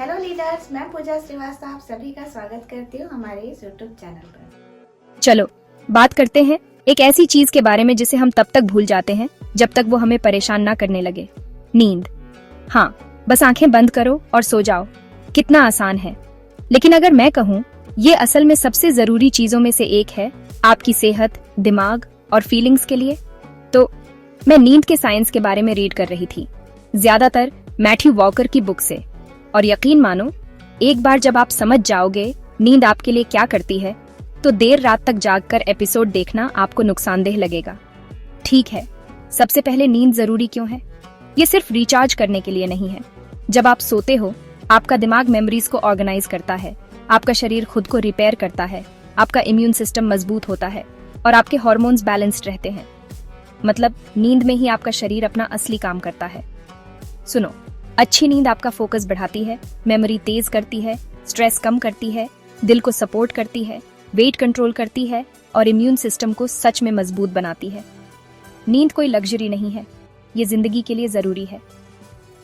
Hello leaders, मैं पूजा श्रीवास्तव आप सभी का स्वागत करती हूँ हमारे इस यूट्यूब चैनल पर। चलो बात करते हैं एक ऐसी चीज के बारे में जिसे हम तब तक भूल जाते हैं जब तक वो हमें परेशान ना करने लगे। नींद। हाँ, बस आंखें बंद करो और सो जाओ। कितना आसान है। लेकिन अगर मैं कहूँ ये असल में सबसे जरूरी चीजों में से एक है आपकी सेहत, दिमाग और फीलिंग्स के लिए, तो मैं नींद के साइंस के बारे में रीड कर रही थी, ज्यादातर मैथ्यू वॉकर की बुक से। और यकीन मानो, एक बार जब आप समझ जाओगे नींद आपके लिए क्या करती है, तो देर रात तक जागकर एपिसोड देखना आपको नुकसानदेह लगेगा। ठीक है, सबसे पहले नींद जरूरी क्यों है? ये सिर्फ रिचार्ज करने के लिए नहीं है। जब आप सोते हो, आपका दिमाग मेमोरीज को ऑर्गेनाइज करता है, आपका शरीर खुद को रिपेयर करता है, आपका इम्यून सिस्टम मजबूत होता है और आपके हार्मोन्स बैलेंस्ड रहते हैं। मतलब नींद में ही आपका शरीर अपना असली काम करता है। सुनो, अच्छी नींद आपका फोकस बढ़ाती है, मेमोरी तेज करती है, स्ट्रेस कम करती है, दिल को सपोर्ट करती है, वेट कंट्रोल करती है और इम्यून सिस्टम को सच में मजबूत बनाती है। नींद कोई लग्जरी नहीं है, ये जिंदगी के लिए जरूरी है।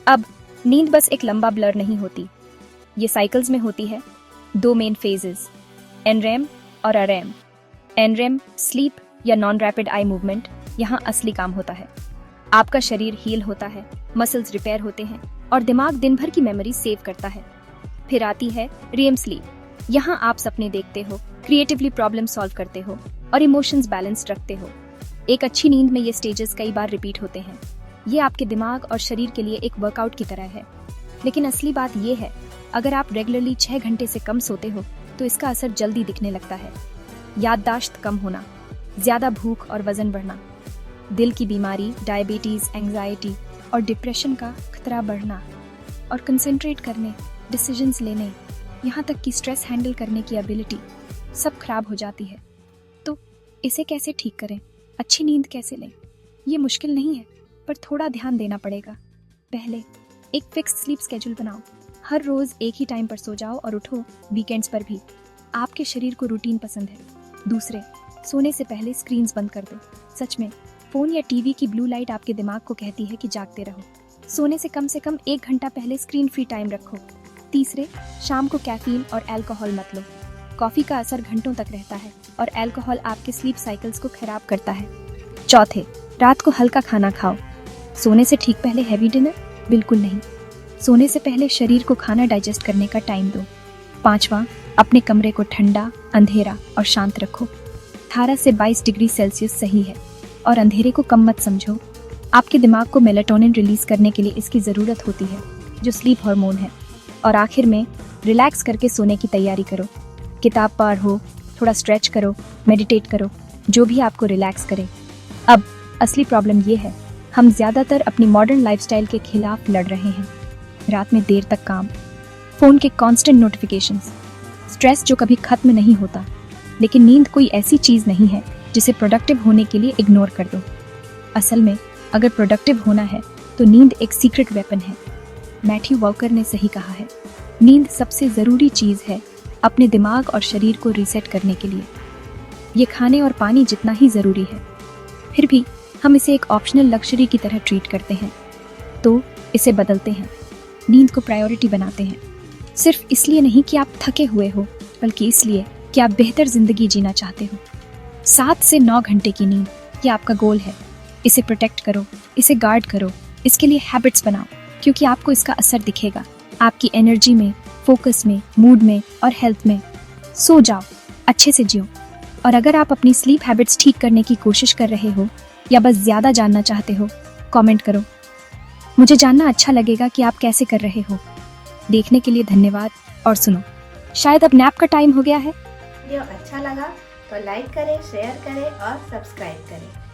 अब नींद बस एक लंबा ब्लर नहीं होती, ये साइकिल्स में होती है। दो मेन फेजेस, एनरेम और आरएम। एनरेम स्लीप या नॉन रैपिड आई मूवमेंट, यहाँ असली काम होता है। आपका शरीर हील होता है, मसल्स रिपेयर होते हैं और दिमाग दिन भर की मेमोरी सेव करता है। फिर आती है रेम स्लीप। यहाँ आप सपने देखते हो, क्रिएटिवली प्रॉब्लम सॉल्व करते हो और इमोशंस बैलेंस्ड रखते हो। एक अच्छी नींद में ये स्टेजेस कई बार रिपीट होते हैं। ये आपके दिमाग और शरीर के लिए एक वर्कआउट की तरह है। लेकिन असली बात ये है, अगर आप रेगुलरली 6 घंटे से कम सोते हो तो इसका असर जल्दी दिखने लगता है। याददाश्त कम होना, ज्यादा भूख और वजन बढ़ना, दिल की बीमारी, डायबिटीज, एंजाइटी और डिप्रेशन का खतरा बढ़ना और कंसंट्रेट करने, डिसीजंस लेने, यहाँ तक कि स्ट्रेस हैंडल करने की एबिलिटी सब खराब हो जाती है। तो इसे कैसे ठीक करें? अच्छी नींद कैसे लें? ये मुश्किल नहीं है, पर थोड़ा ध्यान देना पड़ेगा। पहले एक फिक्स स्लीप स्केड्यूल बनाओ। हर रोज एक ही टाइम पर सो जाओ और उठो, वीकेंड्स पर भी। आपके शरीर को रूटीन पसंद है। दूसरे, सोने से पहले स्क्रीन्स बंद कर दो। सच में फोन या टीवी की ब्लू लाइट आपके दिमाग को कहती है कि जागते रहो। सोने से कम 1 घंटा पहले स्क्रीन फ्री टाइम रखो। तीसरे, शाम को कैफीन और अल्कोहल मत लो। कॉफी का असर घंटों तक रहता है और अल्कोहल आपके स्लीप साइकिल्स को खराब करता है। चौथे, रात को हल्का खाना खाओ। सोने से ठीक पहले हैवी डिनर बिल्कुल नहीं। सोने से पहले शरीर को खाना डाइजेस्ट करने का टाइम दो। पांचवा, अपने कमरे को ठंडा, अंधेरा और शांत रखो। 18 से 22 डिग्री सेल्सियस सही है और अंधेरे को कम मत समझो। आपके दिमाग को मेलाटोनिन रिलीज करने के लिए इसकी ज़रूरत होती है, जो स्लीप हार्मोन है। और आखिर में, रिलैक्स करके सोने की तैयारी करो। किताब पढ़ो, थोड़ा स्ट्रेच करो, मेडिटेट करो, जो भी आपको रिलैक्स करे। अब असली प्रॉब्लम ये है, हम ज़्यादातर अपनी मॉडर्न लाइफस्टाइल के खिलाफ लड़ रहे हैं। रात में देर तक काम, फ़ोन के कॉन्स्टेंट नोटिफिकेशंस, स्ट्रेस जो कभी खत्म नहीं होता। लेकिन नींद कोई ऐसी चीज़ नहीं है जिसे प्रोडक्टिव होने के लिए इग्नोर कर दो। असल में अगर प्रोडक्टिव होना है तो नींद एक सीक्रेट वेपन है। मैथ्यू वॉकर ने सही कहा है, नींद सबसे ज़रूरी चीज़ है अपने दिमाग और शरीर को रीसेट करने के लिए। ये खाने और पानी जितना ही ज़रूरी है। फिर भी हम इसे एक ऑप्शनल लग्जरी की तरह ट्रीट करते हैं। तो इसे बदलते हैं, नींद को प्रायोरिटी बनाते हैं। सिर्फ इसलिए नहीं कि आप थके हुए हो, बल्कि इसलिए कि आप बेहतर ज़िंदगी जीना चाहते हो। 7 से 9 घंटे की नींद, ये आपका गोल है। इसे प्रोटेक्ट करो, इसे गार्ड करो, इसके लिए हैबिट्स बनाओ, क्योंकि आपको इसका असर दिखेगा आपकी एनर्जी में, फोकस में, मूड में और हेल्थ में। सो जाओ, अच्छे से जियो। और अगर आप अपनी स्लीप हैबिट्स ठीक करने की कोशिश कर रहे हो या बस ज़्यादा जानना चाहते हो, कमेंट करो। मुझे जानना अच्छा लगेगा कि आप कैसे कर रहे हो। देखने के लिए धन्यवाद। और सुनो, शायद अब नैप का टाइम हो गया है। वीडियो अच्छा लगा तो लाइक करें, शेयर करें और सब्सक्राइब करें।